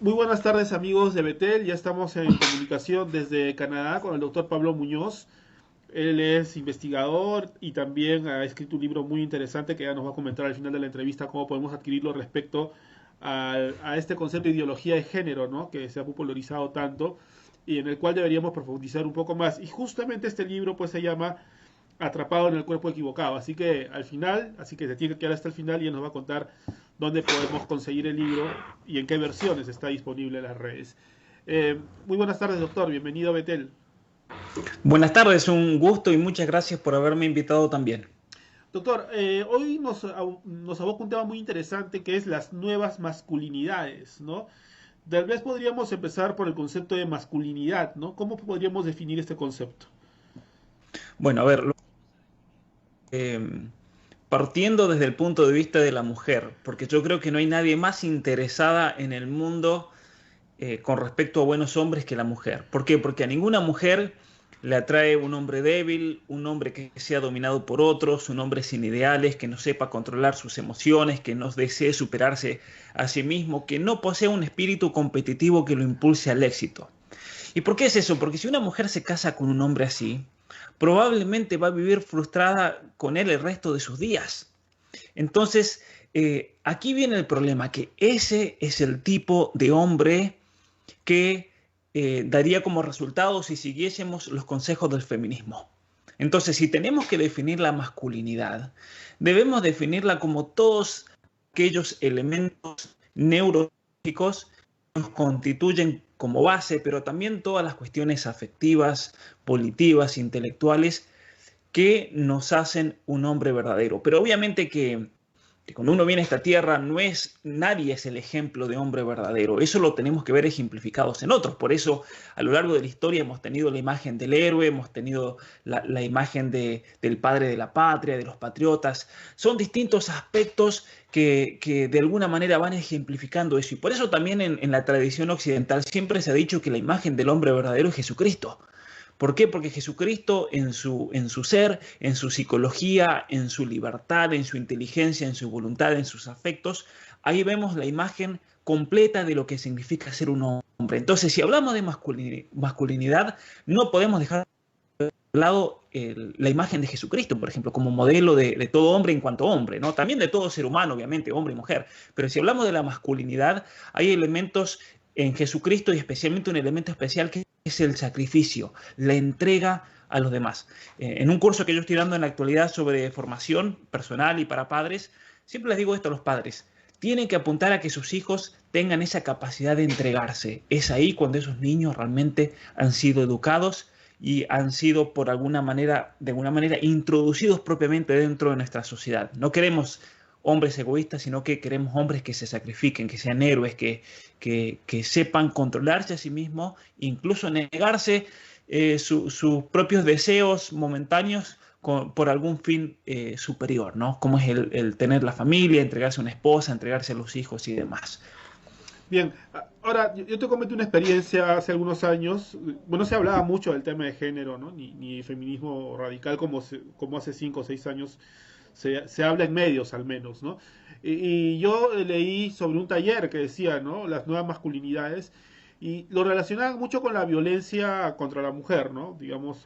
Muy buenas tardes amigos de Betel, ya estamos en comunicación desde Canadá con el doctor Pablo Muñoz. Él es investigador y también ha escrito un libro muy interesante que ya nos va a comentar al final de la entrevista cómo podemos adquirirlo respecto a este concepto de ideología de género, ¿no? Que se ha popularizado tanto y en el cual deberíamos profundizar un poco más. Y justamente este libro pues se llama Atrapado en el cuerpo equivocado. Así que al final, así que se tiene que quedar hasta el final y él nos va a contar dónde podemos conseguir el libro y en qué versiones está disponible en las redes. Muy buenas tardes, doctor. Bienvenido a Betel. Buenas tardes, un gusto y muchas gracias por haberme invitado también. Doctor, hoy nos aboca un tema muy interesante que es las nuevas masculinidades, ¿no? Tal vez podríamos empezar por el concepto de masculinidad, ¿no? ¿Cómo podríamos definir este concepto? Bueno, a ver, eh, partiendo desde el punto de vista de la mujer, porque yo creo que no hay nadie más interesada en el mundo con respecto a buenos hombres que la mujer. ¿Por qué? Porque a ninguna mujer le atrae un hombre débil, un hombre que sea dominado por otros, un hombre sin ideales, que no sepa controlar sus emociones, que no desee superarse a sí mismo, que no posea un espíritu competitivo que lo impulse al éxito. ¿Y por qué es eso? Porque si una mujer se casa con un hombre así, probablemente va a vivir frustrada con él el resto de sus días. Entonces, aquí viene el problema, que ese es el tipo de hombre que daría como resultado si siguiésemos los consejos del feminismo. Entonces, si tenemos que definir la masculinidad, debemos definirla como todos aquellos elementos neurológicos que nos constituyen como base, pero también todas las cuestiones afectivas, volitivas, intelectuales que nos hacen un hombre verdadero. Pero obviamente que cuando uno viene a esta tierra, nadie es el ejemplo de hombre verdadero. Eso lo tenemos que ver ejemplificados en otros. Por eso, a lo largo de la historia hemos tenido la imagen del héroe, hemos tenido la imagen del padre de la patria, de los patriotas. Son distintos aspectos que de alguna manera van ejemplificando eso. Y por eso también en la tradición occidental siempre se ha dicho que la imagen del hombre verdadero es Jesucristo. ¿Por qué? Porque Jesucristo en su ser, en su psicología, en su libertad, en su inteligencia, en su voluntad, en sus afectos, ahí vemos la imagen completa de lo que significa ser un hombre. Entonces, si hablamos de masculinidad, no podemos dejar de lado la imagen de Jesucristo, por ejemplo, como modelo de todo hombre en cuanto hombre, ¿no? También de todo ser humano, obviamente, hombre y mujer. Pero si hablamos de la masculinidad, hay elementos en Jesucristo y especialmente un elemento especial que es el sacrificio, la entrega a los demás. En un curso que yo estoy dando en la actualidad sobre formación personal y para padres, siempre les digo esto a los padres. Tienen que apuntar a que sus hijos tengan esa capacidad de entregarse. Es ahí cuando esos niños realmente han sido educados y han sido por alguna manera, de alguna manera, introducidos propiamente dentro de nuestra sociedad. No queremos hombres egoístas, sino que queremos hombres que se sacrifiquen, que sean héroes, que sepan controlarse a sí mismos, incluso negarse sus propios deseos momentáneos por algún fin superior, ¿no? Como es el tener la familia, entregarse a una esposa, entregarse a los hijos y demás. Bien, ahora yo te comenté una experiencia hace algunos años. Bueno, se hablaba mucho del tema de género, ¿no? Ni feminismo radical como hace 5 o 6 años se habla en medios al menos, ¿no? Y yo leí sobre un taller que decía, ¿no? Las nuevas masculinidades y lo relacionaban mucho con la violencia contra la mujer, ¿no? Digamos,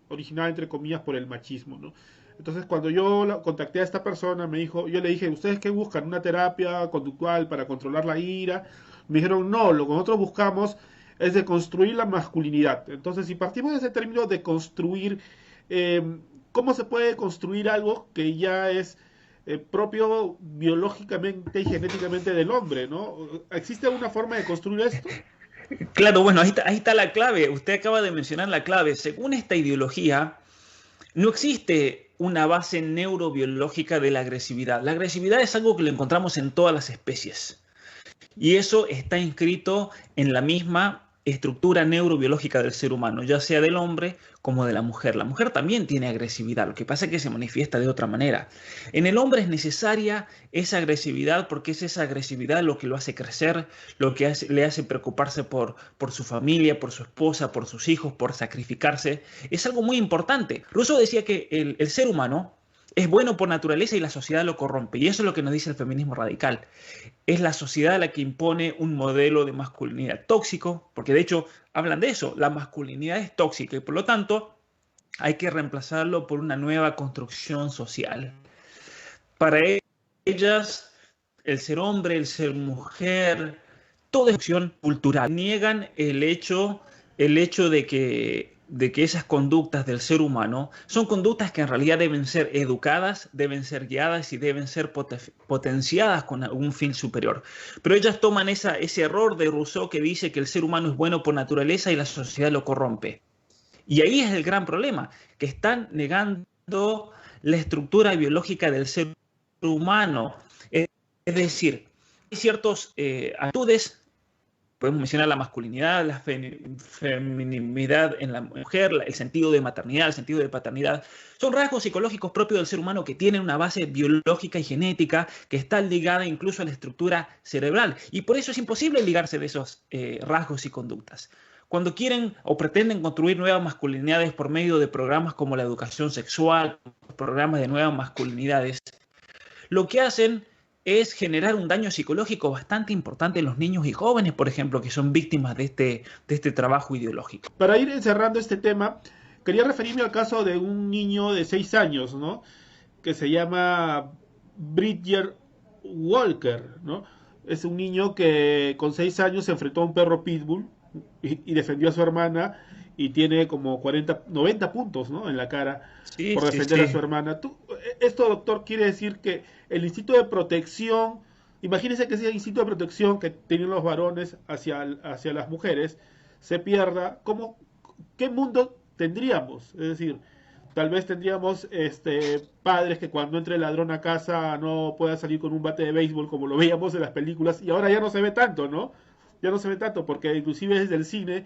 originada entre comillas por el machismo, ¿no? Entonces, cuando yo contacté a esta persona, yo le dije, ¿ustedes qué buscan? ¿Una terapia conductual para controlar la ira? Me dijeron, no, lo que nosotros buscamos es de construir la masculinidad. Entonces, si partimos de ese término de construir, ¿cómo se puede construir algo que ya es propio biológicamente y genéticamente del hombre, ¿no? ¿Existe alguna forma de construir esto? Claro, bueno, ahí está la clave. Usted acaba de mencionar la clave. Según esta ideología, no existe una base neurobiológica de la agresividad. La agresividad es algo que lo encontramos en todas las especies. Y eso está inscrito en la misma estructura neurobiológica del ser humano, ya sea del hombre como de la mujer. La mujer también tiene agresividad, lo que pasa es que se manifiesta de otra manera. En el hombre es necesaria esa agresividad porque es esa agresividad lo que lo hace crecer, le hace preocuparse por su familia, por su esposa, por sus hijos, por sacrificarse. Es algo muy importante. Rousseau decía que el ser humano es bueno por naturaleza y la sociedad lo corrompe. Y eso es lo que nos dice el feminismo radical. Es la sociedad la que impone un modelo de masculinidad tóxico, porque de hecho hablan de eso, la masculinidad es tóxica y por lo tanto hay que reemplazarlo por una nueva construcción social. Para ellas, el ser hombre, el ser mujer, toda expresión cultural. Niegan el hecho de que esas conductas del ser humano son conductas que en realidad deben ser educadas, deben ser guiadas y deben ser potenciadas con algún fin superior. Pero ellas toman ese error de Rousseau que dice que el ser humano es bueno por naturaleza y la sociedad lo corrompe. Y ahí es el gran problema, que están negando la estructura biológica del ser humano. Es decir, hay ciertas actitudes, podemos mencionar la masculinidad, la feminidad en la mujer, el sentido de maternidad, el sentido de paternidad, son rasgos psicológicos propios del ser humano que tienen una base biológica y genética que está ligada incluso a la estructura cerebral. Y por eso es imposible ligarse de esos rasgos y conductas. Cuando quieren o pretenden construir nuevas masculinidades por medio de programas como la educación sexual, programas de nuevas masculinidades, lo que hacen es generar un daño psicológico bastante importante en los niños y jóvenes, por ejemplo, que son víctimas de este trabajo ideológico. Para ir encerrando este tema, quería referirme al caso de un niño de 6 años, ¿no? Que se llama Bridger Walker, ¿no? Es un niño que con 6 años se enfrentó a un perro pitbull y defendió a su hermana y tiene como 90 puntos, ¿no?, en la cara por defender a su hermana. Esto, doctor, quiere decir que el instinto de protección, imagínense que ese instinto de protección que tienen los varones hacia las mujeres se pierda. ¿Qué mundo tendríamos? Es decir, tal vez tendríamos padres que cuando entre el ladrón a casa no pueda salir con un bate de béisbol como lo veíamos en las películas, y ahora ya no se ve tanto, ¿no? Ya no se ve tanto, porque inclusive desde el cine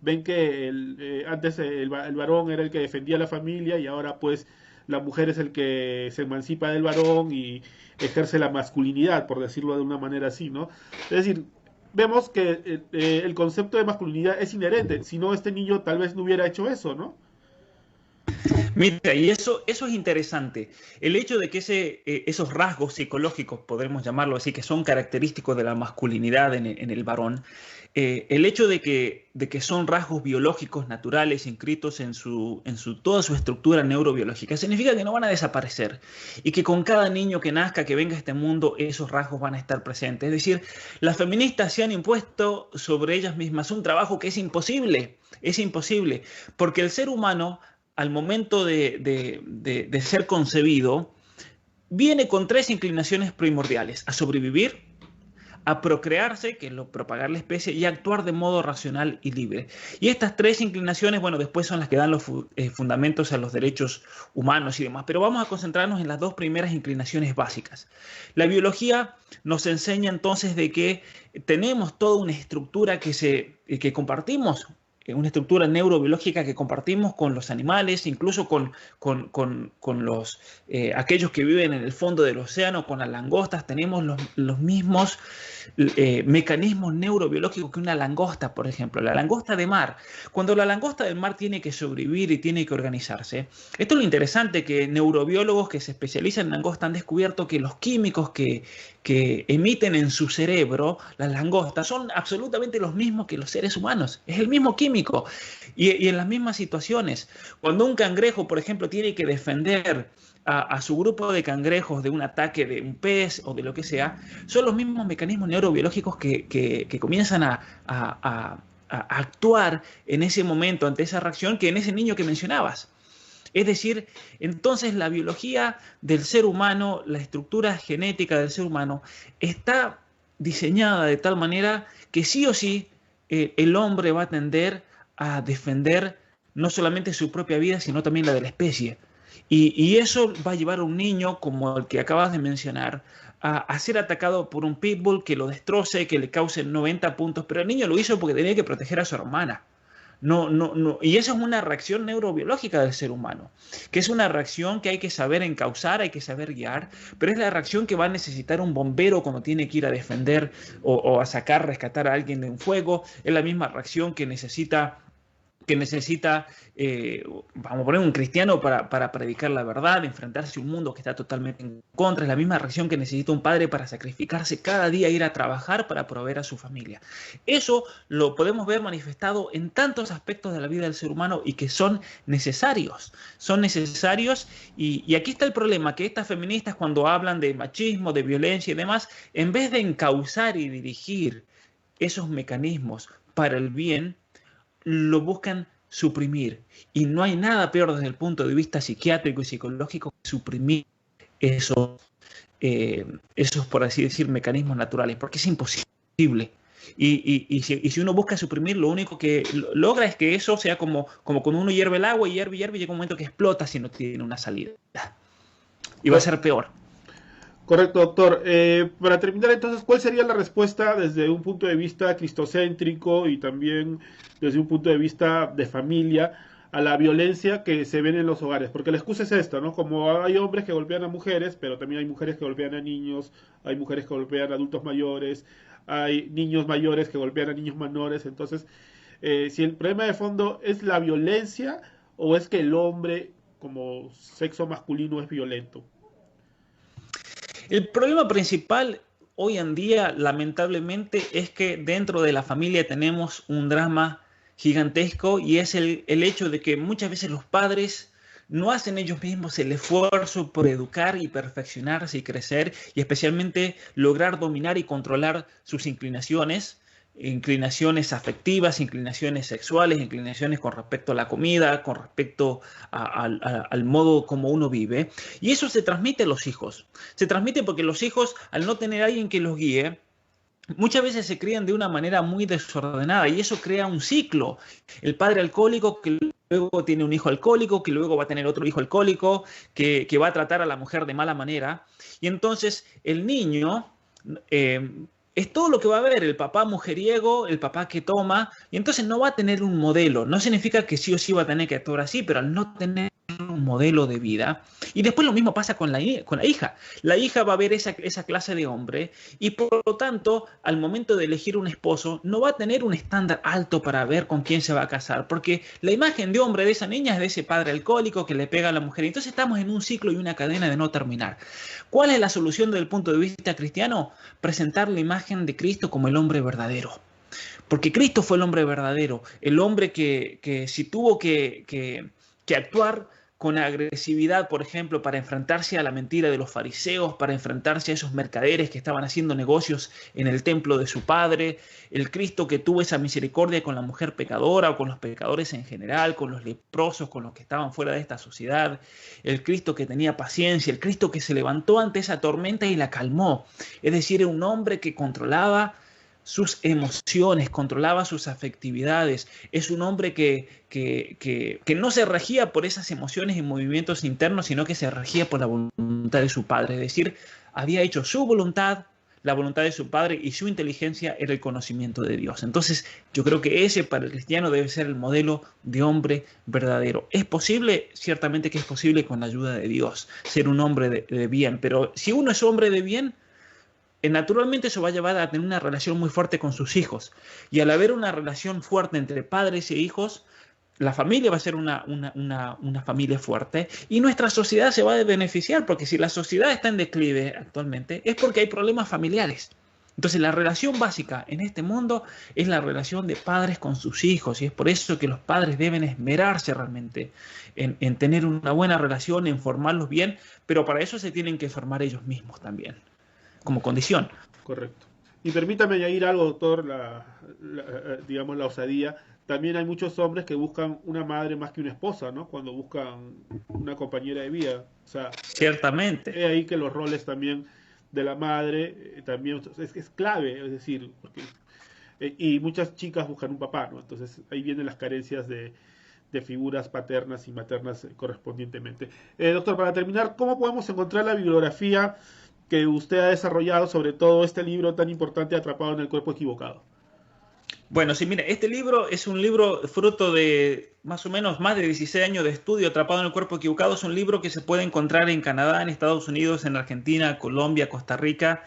ven que antes el varón era el que defendía a la familia y ahora pues la mujer es el que se emancipa del varón y ejerce la masculinidad, por decirlo de una manera así, ¿no? Es decir, vemos que el concepto de masculinidad es inherente, si no este niño tal vez no hubiera hecho eso, ¿no? Mira, y eso es interesante. El hecho de que esos rasgos psicológicos, podemos llamarlo así, que son característicos de la masculinidad en el varón, el hecho de que son rasgos biológicos naturales inscritos en toda su estructura neurobiológica, significa que no van a desaparecer y que con cada niño que nazca, que venga a este mundo, esos rasgos van a estar presentes. Es decir, las feministas se han impuesto sobre ellas mismas un trabajo que es imposible, porque el ser humano, al momento de ser concebido, viene con 3 inclinaciones primordiales: a sobrevivir, a procrearse, que es propagar la especie, y a actuar de modo racional y libre. Y estas 3 inclinaciones, bueno, después son las que dan los fundamentos a los derechos humanos y demás. Pero vamos a concentrarnos en las 2 primeras inclinaciones básicas. La biología nos enseña entonces de que tenemos toda una estructura que compartimos, una estructura neurobiológica que compartimos con los animales, incluso con aquellos que viven en el fondo del océano, con las langostas. Tenemos los mismos mecanismos neurobiológicos que una langosta, por ejemplo. La langosta de mar. Cuando la langosta del mar tiene que sobrevivir y tiene que organizarse, esto es lo interesante, que neurobiólogos que se especializan en langosta han descubierto que los químicos que emiten en su cerebro las langostas son absolutamente los mismos que los seres humanos. Es el mismo químico. Y en las mismas situaciones, cuando un cangrejo, por ejemplo, tiene que defender a su grupo de cangrejos de un ataque de un pez o de lo que sea, son los mismos mecanismos neurobiológicos que comienzan a actuar en ese momento ante esa reacción que en ese niño que mencionabas. Es decir, entonces la biología del ser humano, la estructura genética del ser humano, está diseñada de tal manera que sí o sí el hombre va a tender a defender no solamente su propia vida, sino también la de la especie. Y eso va a llevar a un niño como el que acabas de mencionar a ser atacado por un pitbull que lo destroce, que le cause 90 puntos, pero el niño lo hizo porque tenía que proteger a su hermana. No. Y esa es una reacción neurobiológica del ser humano, que es una reacción que hay que saber encauzar, hay que saber guiar, pero es la reacción que va a necesitar un bombero cuando tiene que ir a defender o a rescatar a alguien de un fuego. Es la misma reacción que necesita que necesita, vamos a poner un cristiano para predicar la verdad, enfrentarse a un mundo que está totalmente en contra. Es la misma reacción que necesita un padre para sacrificarse cada día, ir a trabajar para proveer a su familia. Eso lo podemos ver manifestado en tantos aspectos de la vida del ser humano y que son necesarios. Son necesarios y aquí está el problema, que estas feministas cuando hablan de machismo, de violencia y demás, en vez de encauzar y dirigir esos mecanismos para el bien, lo buscan suprimir. Y no hay nada peor desde el punto de vista psiquiátrico y psicológico que suprimir esos, por así decir, mecanismos naturales, porque es imposible. Y si uno busca suprimir, lo único que logra es que eso sea como cuando uno hierve el agua y hierve, y llega un momento que explota si no tiene una salida. Y va a ser peor. Correcto, doctor. Para terminar, entonces, ¿cuál sería la respuesta desde un punto de vista cristocéntrico y también desde un punto de vista de familia a la violencia que se ven en los hogares? Porque la excusa es esta, ¿no? Como hay hombres que golpean a mujeres, pero también hay mujeres que golpean a niños, hay mujeres que golpean a adultos mayores, hay niños mayores que golpean a niños menores. Entonces, si el problema de fondo es la violencia o es que el hombre como sexo masculino es violento. El problema principal hoy en día, lamentablemente, es que dentro de la familia tenemos un drama gigantesco y es el hecho de que muchas veces los padres no hacen ellos mismos el esfuerzo por educar y perfeccionarse y crecer y especialmente lograr dominar y controlar sus inclinaciones afectivas, inclinaciones sexuales, inclinaciones con respecto a la comida, con respecto al modo como uno vive. Y eso se transmite a los hijos. Se transmite porque los hijos, al no tener a alguien que los guíe, muchas veces se crían de una manera muy desordenada y eso crea un ciclo. El padre alcohólico que luego tiene un hijo alcohólico, que luego va a tener otro hijo alcohólico, que va a tratar a la mujer de mala manera. Y entonces el niño es todo lo que va a ver, el papá mujeriego, el papá que toma, y entonces no va a tener un modelo. No significa que sí o sí va a tener que actuar así, pero al no tener un modelo de vida. Y después lo mismo pasa con la hija. La hija va a ver esa clase de hombre y por lo tanto, al momento de elegir un esposo, no va a tener un estándar alto para ver con quién se va a casar, porque la imagen de hombre de esa niña es de ese padre alcohólico que le pega a la mujer. Entonces estamos en un ciclo y una cadena de no terminar. ¿Cuál es la solución desde el punto de vista cristiano? Presentar la imagen de Cristo como el hombre verdadero. Porque Cristo fue el hombre verdadero, el hombre que si tuvo que actuar con agresividad, por ejemplo, para enfrentarse a la mentira de los fariseos, para enfrentarse a esos mercaderes que estaban haciendo negocios en el templo de su padre, el Cristo que tuvo esa misericordia con la mujer pecadora o con los pecadores en general, con los leprosos, con los que estaban fuera de esta sociedad, el Cristo que tenía paciencia, el Cristo que se levantó ante esa tormenta y la calmó, es decir, era un hombre que controlaba sus emociones, controlaba sus afectividades. Es un hombre que no se regía por esas emociones y movimientos internos, sino que se regía por la voluntad de su padre. Es decir, había hecho su voluntad, la voluntad de su padre y su inteligencia era el conocimiento de Dios. Entonces, yo creo que ese para el cristiano debe ser el modelo de hombre verdadero. ¿Es posible? Ciertamente que es posible con la ayuda de Dios, ser un hombre de bien. Pero si uno es hombre de bien, naturalmente eso va a llevar a tener una relación muy fuerte con sus hijos. Y al haber una relación fuerte entre padres e hijos, la familia va a ser una familia fuerte y nuestra sociedad se va a beneficiar, porque si la sociedad está en declive actualmente es porque hay problemas familiares. Entonces la relación básica en este mundo es la relación de padres con sus hijos y es por eso que los padres deben esmerarse realmente en tener una buena relación, en formarlos bien, pero para eso se tienen que formar ellos mismos también, como condición. Correcto. Y permítame añadir algo, doctor, digamos la osadía. También hay muchos hombres que buscan una madre más que una esposa, ¿no? Cuando buscan una compañera de vida. O sea, ciertamente. es ahí que los roles también de la madre también es clave, es decir, porque, y muchas chicas buscan un papá, ¿no? Entonces ahí vienen las carencias de figuras paternas y maternas correspondientemente. Doctor, para terminar, ¿cómo podemos encontrar la bibliografía que usted ha desarrollado sobre todo este libro tan importante, Atrapado en el cuerpo equivocado? Bueno, sí, mira, este libro es un libro fruto de más o menos más de 16 años de estudio. Atrapado en el cuerpo equivocado es un libro que se puede encontrar en Canadá, en Estados Unidos, en Argentina, Colombia, Costa Rica.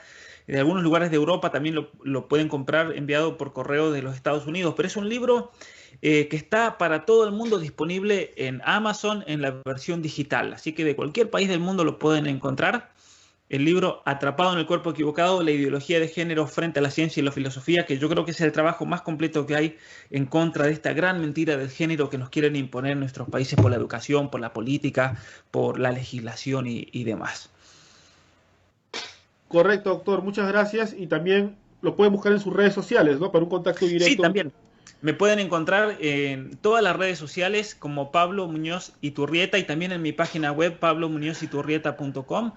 En algunos lugares de Europa también lo pueden comprar enviado por correo de los Estados Unidos. Pero es un libro que está para todo el mundo disponible en Amazon en la versión digital. Así que de cualquier país del mundo lo pueden encontrar. El libro Atrapado en el cuerpo equivocado, la ideología de género frente a la ciencia y la filosofía, que yo creo que es el trabajo más completo que hay en contra de esta gran mentira del género que nos quieren imponer en nuestros países por la educación, por la política, por la legislación y demás. Correcto, doctor, muchas gracias. Y también lo pueden buscar en sus redes sociales, ¿no? Para un contacto Sí, directo. también. Me pueden encontrar en todas las redes sociales como Pablo Muñoz Iturrieta y también en mi página web pablomuñoziturrieta.com.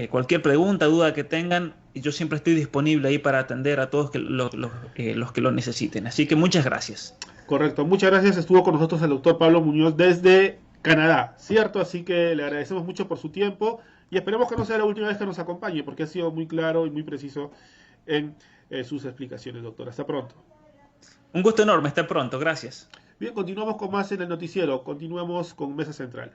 Cualquier pregunta, duda que tengan, yo siempre estoy disponible ahí para atender a todos los que lo necesiten. Así que muchas gracias. Correcto, muchas gracias. Estuvo con nosotros el doctor Pablo Muñoz desde Canadá, ¿cierto? Así que le agradecemos mucho por su tiempo y esperemos que no sea la última vez que nos acompañe, porque ha sido muy claro y muy preciso en sus explicaciones, doctor. Hasta pronto. Un gusto enorme, hasta pronto, gracias. Bien, continuamos con más en el noticiero. Continuamos con Mesa Central.